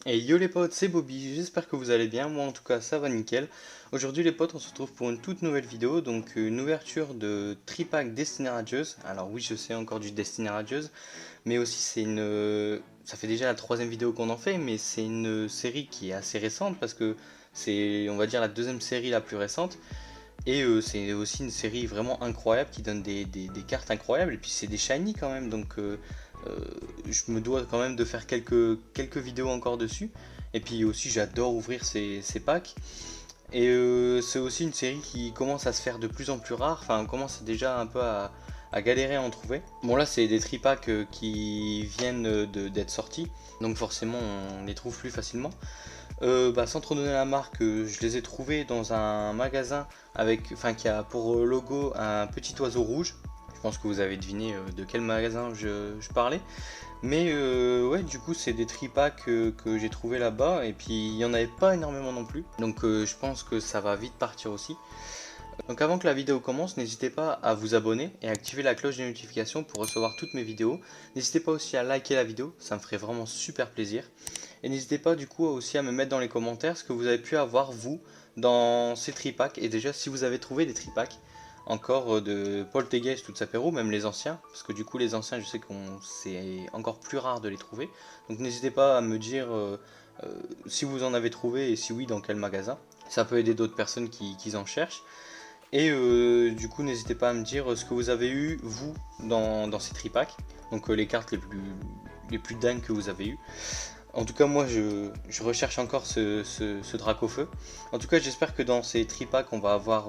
Et yo les potes, c'est Bobby, j'espère que vous allez bien, moi en tout cas ça va nickel. Aujourd'hui les potes, on se retrouve pour une toute nouvelle vidéo, donc une ouverture de tripack Destiny Radieuse. Alors oui, je sais encore du Destiny Radieuse, mais aussi ça fait déjà la troisième vidéo qu'on en fait, mais c'est une série qui est assez récente parce que c'est, on va dire, la deuxième série la plus récente. Et c'est aussi une série vraiment incroyable qui donne des cartes incroyables. Et puis c'est des shiny quand même. Donc euh, je me dois quand même de faire quelques vidéos encore dessus. Et puis aussi j'adore ouvrir ces packs. Et c'est aussi une série qui commence à se faire de plus en plus rare. Enfin on commence déjà un peu à galérer à en trouver. Bon là c'est des tripacks qui viennent d'être sortis. Donc forcément on les trouve plus facilement. Sans trop donner la marque, je les ai trouvés dans un magasin enfin, qui a pour logo un petit oiseau rouge. Je pense que vous avez deviné de quel magasin je parlais. Mais ouais, du coup, c'est des tripacks que j'ai trouvé là-bas. Et puis, il n'y en avait pas énormément non plus. Donc, je pense que ça va vite partir aussi. Donc avant que la vidéo commence, n'hésitez pas à vous abonner et à activer la cloche des notifications pour recevoir toutes mes vidéos. N'hésitez pas aussi à liker la vidéo, ça me ferait vraiment super plaisir. Et n'hésitez pas du coup aussi à me mettre dans les commentaires ce que vous avez pu avoir vous dans ces tripacks. Et déjà si vous avez trouvé des tripacks encore de Poltergeist ou de Sapero, même les anciens, parce que du coup les anciens je sais que c'est encore plus rare de les trouver. Donc n'hésitez pas à me dire si vous en avez trouvé et si oui dans quel magasin. Ça peut aider d'autres personnes qui en cherchent. Et du coup, n'hésitez pas à me dire ce que vous avez eu, vous, dans ces tripacks. Donc les cartes les plus dingues que vous avez eues. En tout cas, moi, je recherche encore ce Dracofeu. En tout cas, j'espère que dans ces tripacks, on va avoir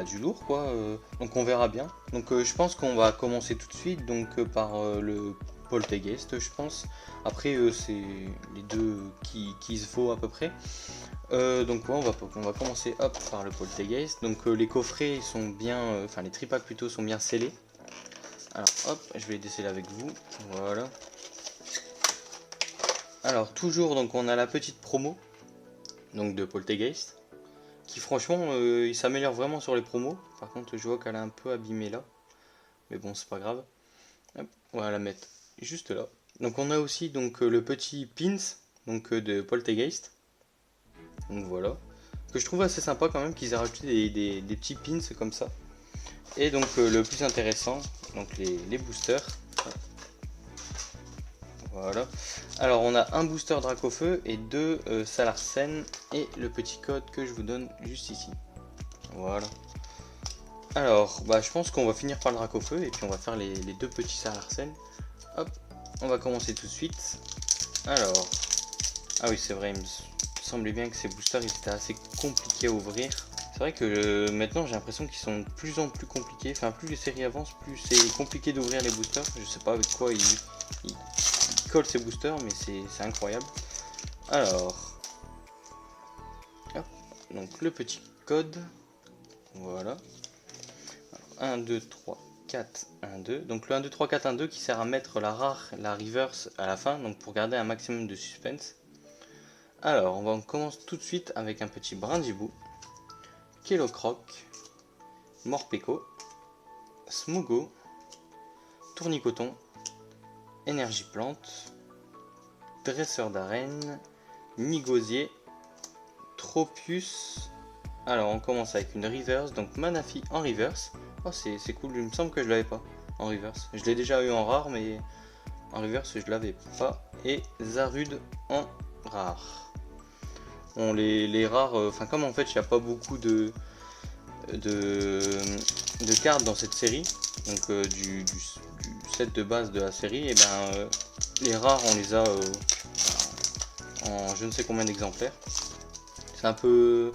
du lourd, quoi. Donc on verra bien. Donc je pense qu'on va commencer tout de suite donc, par le Poltergeist, je pense. Après, c'est les deux qui se vaut à peu près. Donc ouais, on va commencer hop par le Poltergeist. Donc les coffrets ils sont bien, enfin les tripacks plutôt sont bien scellés. Alors hop, je vais les déceler avec vous. Voilà. Alors toujours donc on a la petite promo donc de Poltergeist qui franchement il s'améliore vraiment sur les promos. Par contre je vois qu'elle est un peu abîmée là, mais bon c'est pas grave. Hop, on va la mettre juste là. Donc on a aussi donc le petit pins donc de Poltergeist. Donc voilà. Que je trouve assez sympa quand même qu'ils aient rajouté des petits pins comme ça. Et donc le plus intéressant, donc les boosters. Voilà. Alors on a un booster Dracofeu et deux Salarsen et le petit code que je vous donne juste ici. Voilà. Alors je pense qu'on va finir par le Dracofeu et puis on va faire les deux petits Salarsen. Hop, on va commencer tout de suite. Alors, ah oui c'est vrai, il me semblait bien que ces boosters ils étaient assez compliqués à ouvrir. C'est vrai que maintenant j'ai l'impression qu'ils sont de plus en plus compliqués. Enfin, plus les séries avancent, plus c'est compliqué d'ouvrir les boosters. Je sais pas avec quoi ils collent ces boosters, mais c'est incroyable. Alors, hop, donc le petit code. Voilà. 1, 2, 3, 4, 1, 2. Donc le 1, 2, 3, 4, 1, 2 qui sert à mettre la rare, la reverse à la fin, donc pour garder un maximum de suspense. Alors, on commence tout de suite avec un petit Brindibou, Kellocroc, Morpeko, Smogo, Tournicoton, Énergie Plante, Dresseur d'arène, Nigosier, Tropius. Alors on commence avec une reverse, donc Manafi en reverse. Oh c'est cool, il me semble que je l'avais pas en reverse. Je l'ai déjà eu en rare, mais en reverse je l'avais pas. Et Zarude en rare. Bon les rares, enfin comme en fait il n'y a pas beaucoup de cartes dans cette série, donc du set de base de la série, et les rares on les a en je ne sais combien d'exemplaires. C'est un peu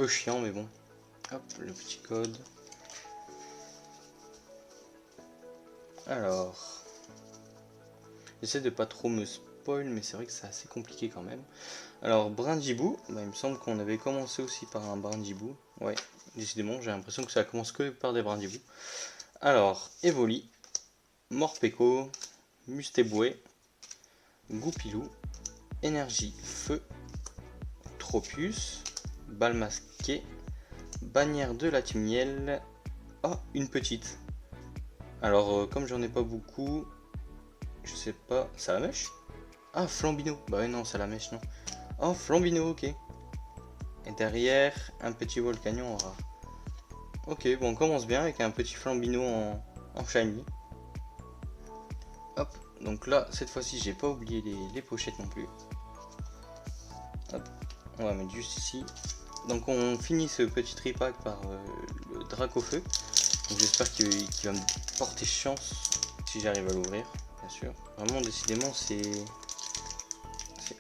chiant, mais bon. Hop, le petit code. Alors, j'essaie de pas trop me spoil, mais c'est vrai que c'est assez compliqué quand même. Alors, Brindibou, il me semble qu'on avait commencé aussi par un Brindibou. Ouais, décidément, j'ai l'impression que ça commence que par des Brindibou. Alors, Evoli, Morpeko, Mustéboué, Goupilou, Énergie Feu, Tropius, Balmasqué, Bannière de la Timiel. Oh, une petite. Alors, comme j'en ai pas beaucoup, je sais pas. Ça la mèche? Ah, Flambino. Bah ouais, non, c'est la mèche, non. Oh, Flambino, ok. Et derrière, un petit Volcanion en rare. Ok, bon, on commence bien avec un petit Flambino en shiny. Hop, donc là, cette fois-ci, j'ai pas oublié les pochettes non plus. Hop, on va mettre juste ici. Donc on finit ce petit tripack par le Dracofeu. Donc j'espère qu'il va me porter chance si j'arrive à l'ouvrir, bien sûr. Vraiment, décidément, c'est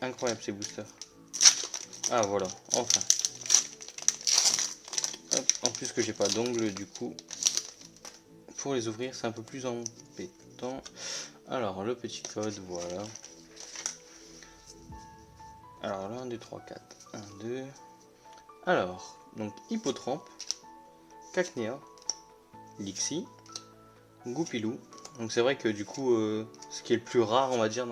incroyable ces boosters. Ah voilà, enfin. Hop, en plus que j'ai pas d'ongles, du coup, pour les ouvrir, c'est un peu plus embêtant. Alors, le petit code, voilà. Alors là, 1, 2, 3, 4. 1, 2. Alors, donc Hippotrampe, Cacnea, Lixie, Goupilou. Donc c'est vrai que du coup, ce qui est le plus rare, on va dire,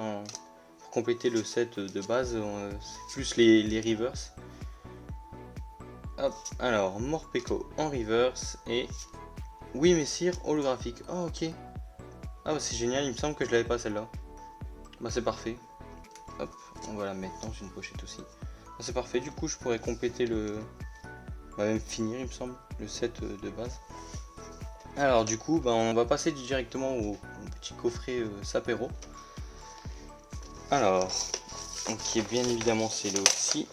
pour compléter le set de base, c'est plus les reverse. Hop, alors Morpeko en reverse et oui Messire holographique. Oh ok. Ah bah c'est génial, il me semble que je l'avais pas celle-là. Bah c'est parfait. Hop, on va la mettre dans une pochette aussi. Bah, c'est parfait, du coup je pourrais compléter le... On va même finir il me semble, le set de base. Alors du coup, bah, on va passer directement au petit coffret Sapero. Alors, donc qui est bien évidemment scellé aussi.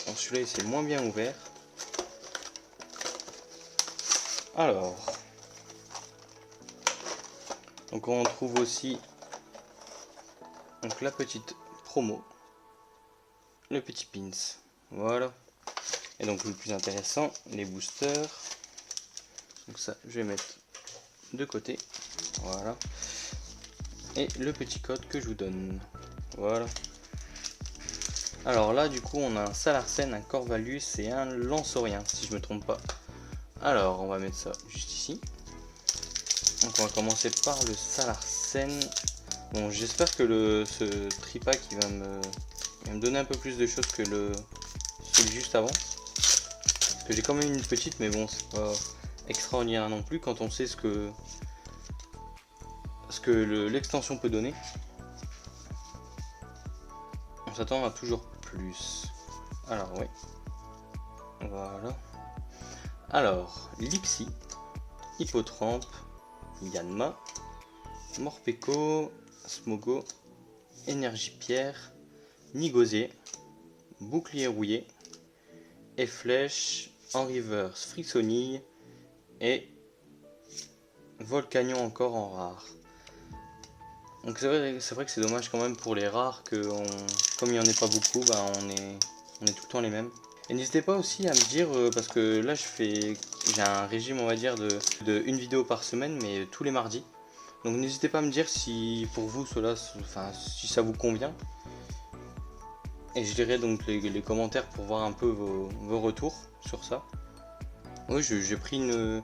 Donc celui-là c'est moins bien ouvert. Alors, donc on trouve aussi donc la petite promo, le petit pins, voilà. Et donc le plus intéressant, les boosters. Donc ça, je vais mettre de côté, voilà. Et le petit code que je vous donne, voilà. Alors là, du coup, on a un Salarsen, un Corvalus et un Lanceorien, si je me trompe pas. Alors, on va mettre ça juste ici. Donc on va commencer par le Salarsen. Bon, j'espère que ce tripack il va me donner un peu plus de choses que celui juste avant. Parce que j'ai quand même une petite, mais bon, c'est pas extraordinaire non plus quand on sait ce que l'extension peut donner. On s'attend à toujours plus. Alors, oui. Voilà. Alors, Lixie, Hippotrampe, Yanma, Morpeko, Smogo, Énergie Pierre, Nigosier, Bouclier Rouillé, et Flèche, en reverse, Frissonille et Volcanion encore en rare. Donc c'est vrai que c'est dommage quand même pour les rares que comme il n'y en a pas beaucoup, bah on est tout le temps les mêmes. Et n'hésitez pas aussi à me dire, parce que là j'ai un régime on va dire de une vidéo par semaine, mais tous les mardis. Donc n'hésitez pas à me dire si pour vous si ça vous convient. Et je lirai donc les commentaires pour voir un peu vos retours sur ça. Oui, j'ai pris une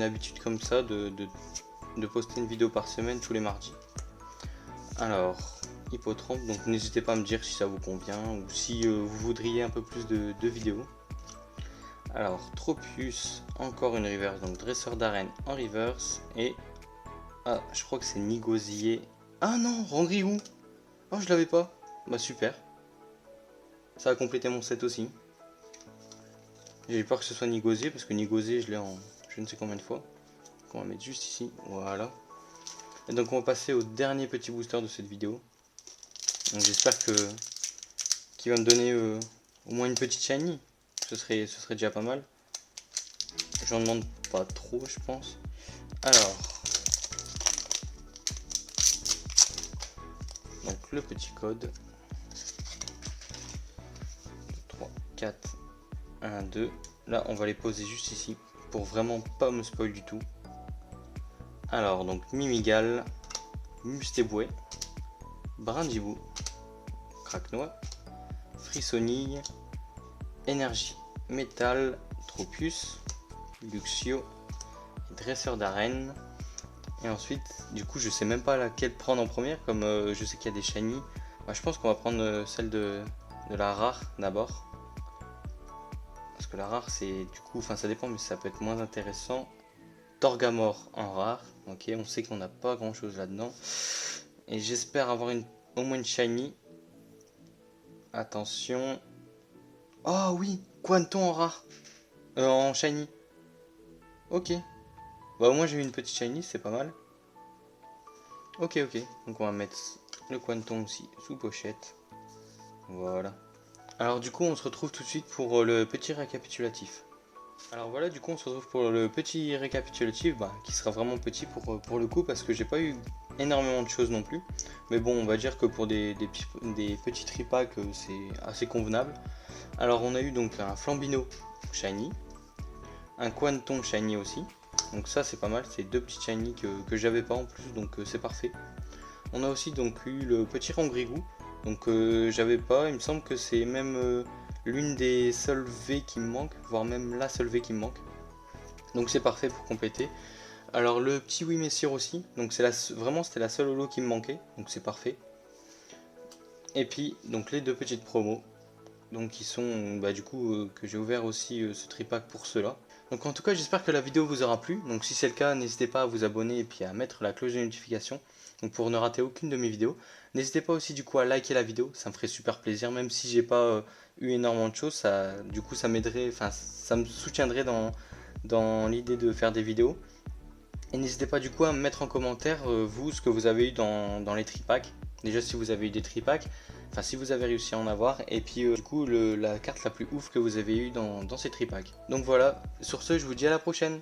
habitude comme ça de poster une vidéo par semaine tous les mardis. Alors, Hippotrampe, donc n'hésitez pas à me dire si ça vous convient ou si vous voudriez un peu plus de vidéos. Alors, Tropius, encore une reverse, donc dresseur d'arène en reverse. Et, ah, je crois que c'est Nigosier. Ah non, Rangrigou. Oh, je l'avais pas. Bah super. Ça a complété mon set aussi. J'ai peur que ce soit Nigosier parce que Nigosier, je l'ai en je ne sais combien de fois. Donc on va mettre juste ici, voilà. Et donc on va passer au dernier petit booster de cette vidéo. Donc j'espère qu'il va me donner au moins une petite shiny. Ce serait déjà pas mal. J'en demande pas trop, je pense. Alors, donc le petit code 3, 4, 1, 2. Là, on va les poser juste ici pour vraiment pas me spoil du tout. Alors, donc Mimigal, Mustéboué, Brindibou, Craquenois, Frissonille, Énergie, Métal, Tropius, Luxio, Dresseur d'arène. Et ensuite, du coup, je sais même pas laquelle prendre en première, comme je sais qu'il y a des shiny. Bah, je pense qu'on va prendre celle de la rare d'abord. Parce que la rare, c'est du coup, enfin ça dépend, mais ça peut être moins intéressant. Torgamore en rare, ok, on sait qu'on n'a pas grand chose là-dedans. Et j'espère avoir au moins une shiny. Attention. Oh oui, Quanton en rare. En shiny. Ok. Bah au moins j'ai eu une petite shiny, c'est pas mal. Ok, ok. Donc on va mettre le Quanton aussi sous pochette. Voilà. Alors du coup on se retrouve tout de suite pour le petit récapitulatif. Alors voilà, du coup on se retrouve pour le petit récapitulatif, qui sera vraiment petit pour le coup parce que j'ai pas eu énormément de choses non plus. Mais bon, on va dire que pour des petits tripacks, c'est assez convenable. Alors on a eu donc un Flambino shiny, un Quanton shiny aussi. Donc ça c'est pas mal, c'est deux petits shiny que j'avais pas en plus, donc c'est parfait. On a aussi donc eu le petit Rangrigou, donc j'avais pas, il me semble que c'est même l'une des seules V qui me manque, voire même la seule V qui me manque. Donc c'est parfait pour compléter. Alors le petit Oui Messire aussi, donc vraiment c'était la seule holo qui me manquait, donc c'est parfait. Et puis donc les deux petites promos, donc qui sont du coup que j'ai ouvert aussi ce tripack pour cela. Donc en tout cas j'espère que la vidéo vous aura plu, donc si c'est le cas n'hésitez pas à vous abonner et puis à mettre la cloche de notification donc pour ne rater aucune de mes vidéos. N'hésitez pas aussi du coup à liker la vidéo, ça me ferait super plaisir, même si j'ai pas eu énormément de choses, du coup ça m'aiderait, enfin ça me soutiendrait dans l'idée de faire des vidéos. Et n'hésitez pas du coup à me mettre en commentaire vous ce que vous avez eu dans les tripacks. Déjà si vous avez eu des tripacks, enfin si vous avez réussi à en avoir, et puis du coup la carte la plus ouf que vous avez eu dans ces tripacks. Donc voilà, sur ce je vous dis à la prochaine.